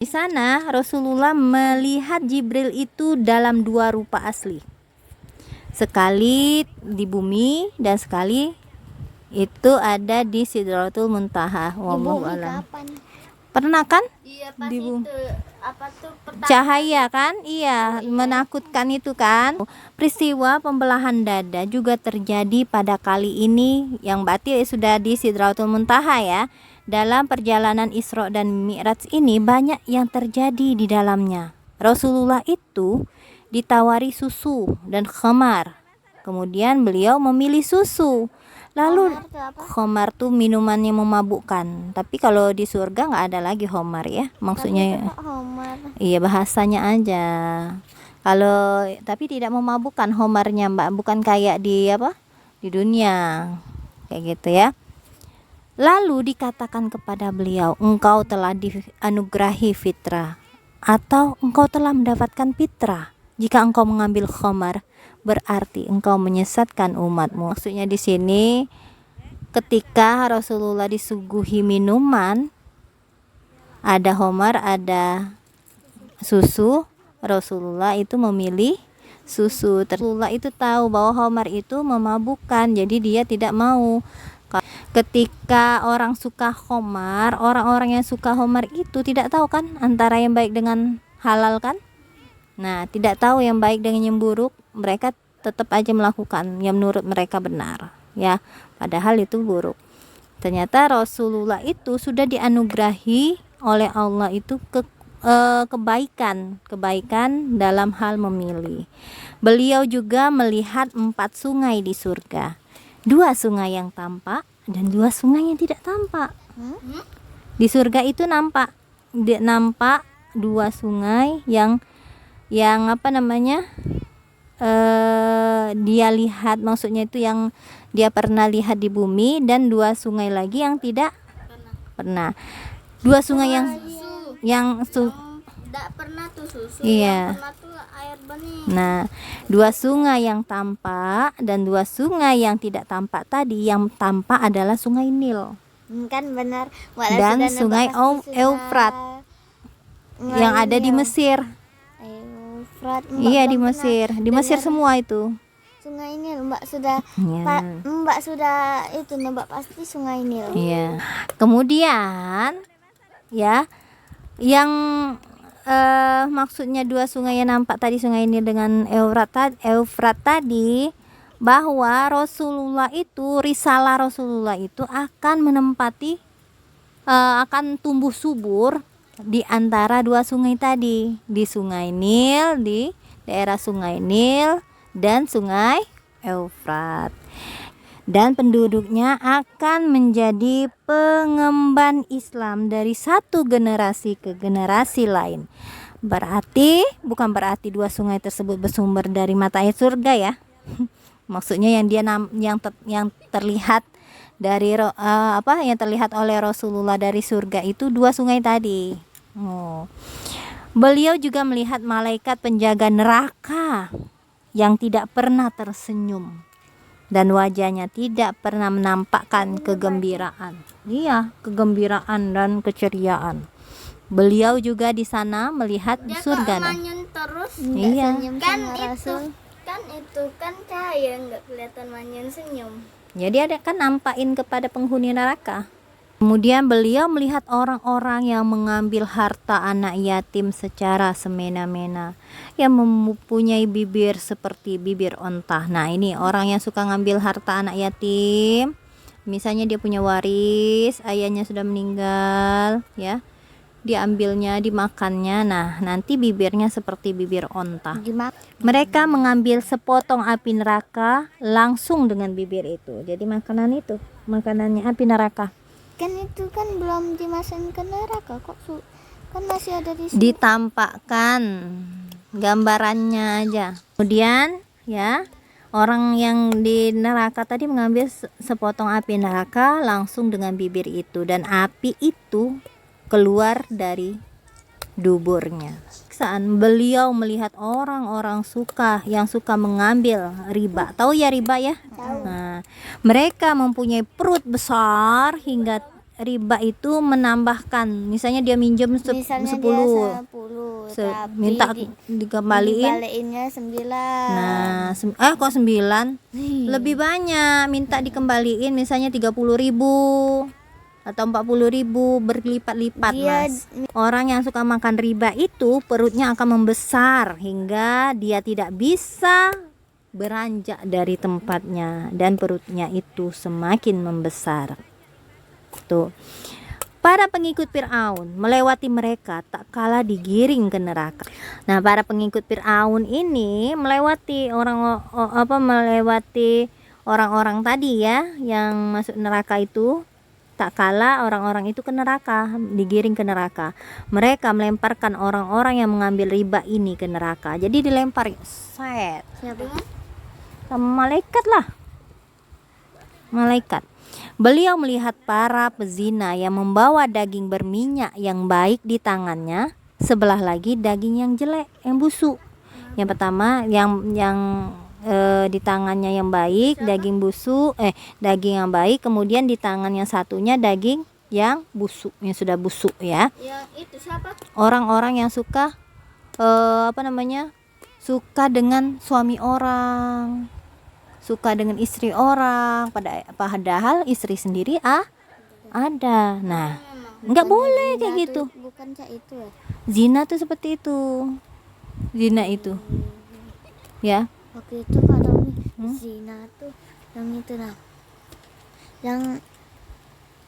Di sana Rasulullah melihat Jibril itu dalam dua rupa asli. Sekali di bumi dan sekali itu ada di Sidratul Muntaha. Wallahu a'lam. Pernah kan? Iya, pas Di itu bumi. apa tuh Cahaya kan? Iya, menakutkan itu kan. Peristiwa pembelahan dada juga terjadi pada kali ini yang berarti sudah di Sidratul Muntaha ya. Dalam perjalanan Isra dan Mi'raj ini banyak yang terjadi di dalamnya. Rasulullah itu ditawari susu dan khamar. Kemudian beliau memilih susu. Lalu khamar tuh minuman yang memabukkan. Tapi kalau di surga nggak ada lagi khamar ya. Maksudnya iya bahasanya aja. Kalau tapi tidak memabukkan khamarnya Mbak, bukan kayak di apa? Di dunia. Kayak gitu ya. Lalu dikatakan kepada beliau, engkau telah dianugerahi fitrah atau engkau telah mendapatkan fitrah. Jika engkau mengambil khamar, berarti engkau menyesatkan umatmu. Maksudnya di sini ketika Rasulullah disuguhi minuman, ada khamar, ada susu, Rasulullah itu memilih susu. Rasulullah itu tahu bahwa khamar itu memabukkan, jadi dia tidak mau. Ketika orang suka khamar, orang-orang yang suka khamar itu tidak tahu kan antara yang baik dengan halal kan. Nah, tidak tahu yang baik dengan yang buruk, mereka tetap aja melakukan yang menurut mereka benar ya, padahal itu buruk. Ternyata Rasulullah itu sudah dianugerahi oleh Allah itu kebaikan dalam hal memilih. Beliau juga melihat 4 sungai di surga, 2 sungai yang tampak dan 2 sungai yang tidak tampak. Di surga itu nampak 2 sungai yang apa namanya, dia lihat, maksudnya itu yang dia pernah lihat di bumi, dan 2 sungai lagi yang tidak pernah. 2 sungai yang tidak pernah tuh susu, iya. yang pernah tuh air bening. Nah, 2 sungai yang tampak dan 2 sungai yang tidak tampak tadi, yang tampak adalah sungai Nil Kan benar. dan sungai Eufrat yang ada di Mesir. Iya, di Mesir. Di Mesir semua itu. Sungai Nil, Mbak sudah Iya. Mbak sudah itu Mbak pasti sungai Nil. Iya. Kemudian ya, yang maksudnya 2 sungai yang nampak tadi, sungai Nil dengan Eufrat tadi, bahwa Rasulullah itu, risalah Rasulullah itu akan menempati akan tumbuh subur di antara 2 sungai tadi, di sungai Nil, di daerah sungai Nil dan sungai Eufrat. Dan penduduknya akan menjadi pengemban Islam dari satu generasi ke generasi lain. Bukan berarti 2 sungai tersebut bersumber dari mata air surga ya. Maksudnya yang terlihat dari yang terlihat oleh Rasulullah dari surga itu 2 sungai tadi. Beliau juga melihat malaikat penjaga neraka yang tidak pernah tersenyum dan wajahnya tidak pernah menampakkan kegembiraan. Iya, kegembiraan dan keceriaan. Beliau juga di sana melihat surga. Terus iya. Kan cahaya, nggak kelihatan manyun senyum. Jadi ada kan nampakin kepada penghuni neraka. Kemudian beliau melihat orang-orang yang mengambil harta anak yatim secara semena-mena, yang mempunyai bibir seperti bibir onta. Nah, ini orang yang suka ngambil harta anak yatim. Misalnya dia punya waris, ayahnya sudah meninggal, ya. Diambilnya, dimakannya. Nah, nanti bibirnya seperti bibir onta. Mereka mengambil sepotong api neraka langsung dengan bibir itu. Jadi makanannya api neraka. Kan itu kan belum dimasukin ke neraka kok, kan masih ada di sini. Ditampakkan gambarannya aja. Kemudian ya, orang yang di neraka tadi mengambil sepotong api neraka langsung dengan bibir itu, dan api itu keluar dari duburnya. Saat beliau melihat orang-orang yang suka mengambil riba. Tahu ya riba ya? Nah, mereka mempunyai perut besar hingga riba itu menambahkan, misalnya dia minjem Misalnya 10, dia 10 tapi minta dikembaliin. dibalikinnya 9. Nah, kok 9? Lebih banyak, minta dikembaliin misalnya 30.000 atau 40.000, berlipat-lipat, Dia Mas. Orang yang suka makan riba itu perutnya akan membesar hingga dia tidak bisa beranjak dari tempatnya dan perutnya itu semakin membesar. Tuh. Para pengikut Fir'aun melewati mereka tak kalah digiring ke neraka. Nah, para pengikut Fir'aun ini melewati orang-orang tadi ya yang masuk neraka itu, tak kalah orang-orang itu ke neraka, digiring ke neraka. Mereka melemparkan orang-orang yang mengambil riba ini ke neraka. Jadi dilempar, set. Siapa? Sama malaikat lah. Malaikat. Beliau melihat para pezina yang membawa daging berminyak yang baik di tangannya, sebelah lagi daging yang jelek, yang busuk. Yang pertama yang di tangannya yang baik, daging busuk, daging yang baik, kemudian di tangan yang satunya daging yang busuk, yang sudah busuk ya. Yang itu siapa? Orang-orang yang suka suka dengan suami orang, suka dengan istri orang, padahal istri sendiri ada. Nah, nggak boleh kayak gitu. Bukan itu ya. Zina tuh seperti itu. Zina itu. Ya. Waktu itu Kak Tommy, zina tuh yang itu nah. Yang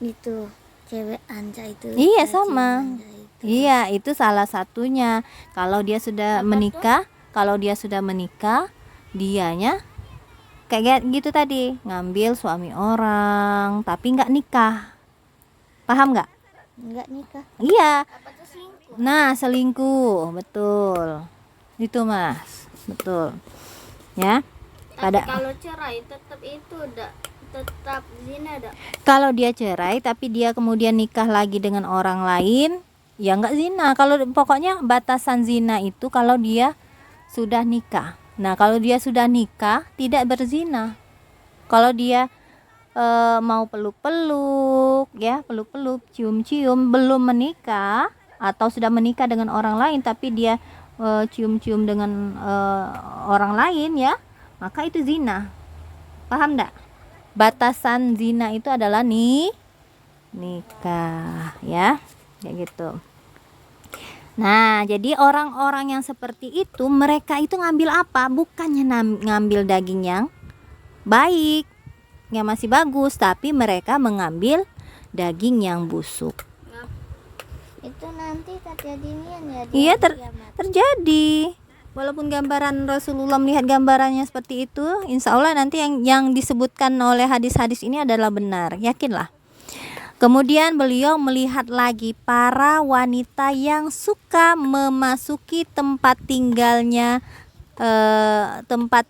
itu cewek anja itu. Iya, sama. Itu. Iya, itu salah satunya. Kalau dia sudah menikah, dianya kayak gitu tadi, ngambil suami orang tapi nggak nikah. Paham nggak? Nggak nikah. Iya. Apa tuh selingkuh? Nah, selingkuh, betul. Itu, Mas. Betul. Ya. Tapi kalau cerai tetap itu tetap zina dah. Kalau dia cerai tapi dia kemudian nikah lagi dengan orang lain, ya nggak zina. Kalau pokoknya batasan zina itu kalau dia sudah nikah. Nah, kalau dia sudah nikah tidak berzina. Kalau dia mau peluk-peluk, ya, peluk-peluk, cium-cium, belum menikah atau sudah menikah dengan orang lain tapi dia cium-cium dengan orang lain, ya, maka itu zina. Paham enggak? Batasan zina itu adalah nikah, ya, kayak gitu. Nah, jadi orang-orang yang seperti itu, mereka itu ngambil apa? Bukannya ngambil daging yang baik, yang masih bagus, tapi mereka mengambil daging yang busuk. Itu nanti terjadinya ya. Iya, terjadi. Walaupun gambaran Rasulullah melihat gambarannya seperti itu, insya Allah nanti yang disebutkan oleh hadis-hadis ini adalah benar, yakinlah. Kemudian beliau melihat lagi para wanita yang suka memasuki tempat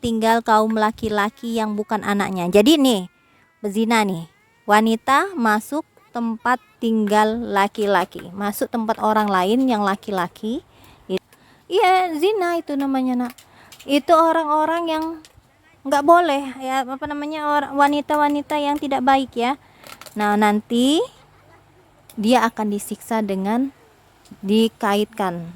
tinggal kaum laki-laki yang bukan anaknya. Jadi nih, bezina nih, wanita masuk tempat tinggal laki-laki, masuk tempat orang lain yang laki-laki. Iya, zina itu namanya, Nak. Itu orang-orang yang nggak boleh, ya, wanita-wanita yang tidak baik, ya. Nah, nanti dia akan disiksa dengan dikaitkan.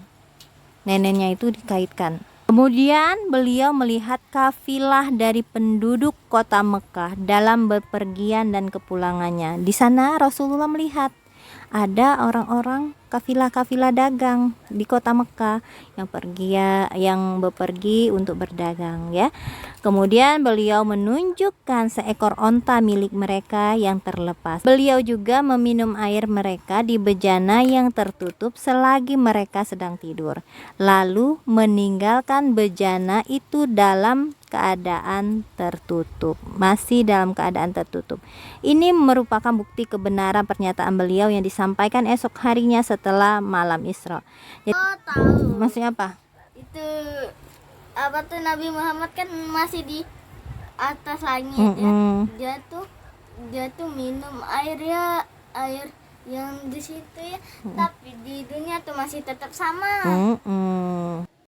Neneknya itu dikaitkan. Kemudian beliau melihat kafilah dari penduduk kota Mekah dalam bepergian dan kepulangannya. Di sana Rasulullah melihat ada orang-orang kafilah-kafilah dagang di kota Mekah yang bepergi untuk berdagang, ya. Kemudian beliau menunjukkan seekor onta milik mereka yang terlepas. Beliau juga meminum air mereka di bejana yang tertutup selagi mereka sedang tidur, lalu meninggalkan bejana itu dalam keadaan tertutup, masih dalam keadaan tertutup. Ini merupakan bukti kebenaran pernyataan beliau yang disampaikan esok harinya setelah malam Isra. Jadi, tahu. maksudnya apa? Itu apa tuh, Nabi Muhammad kan masih di atas langit, ya. Dia tuh minum air yang di situ, ya. Tapi di dunia tuh masih tetap sama.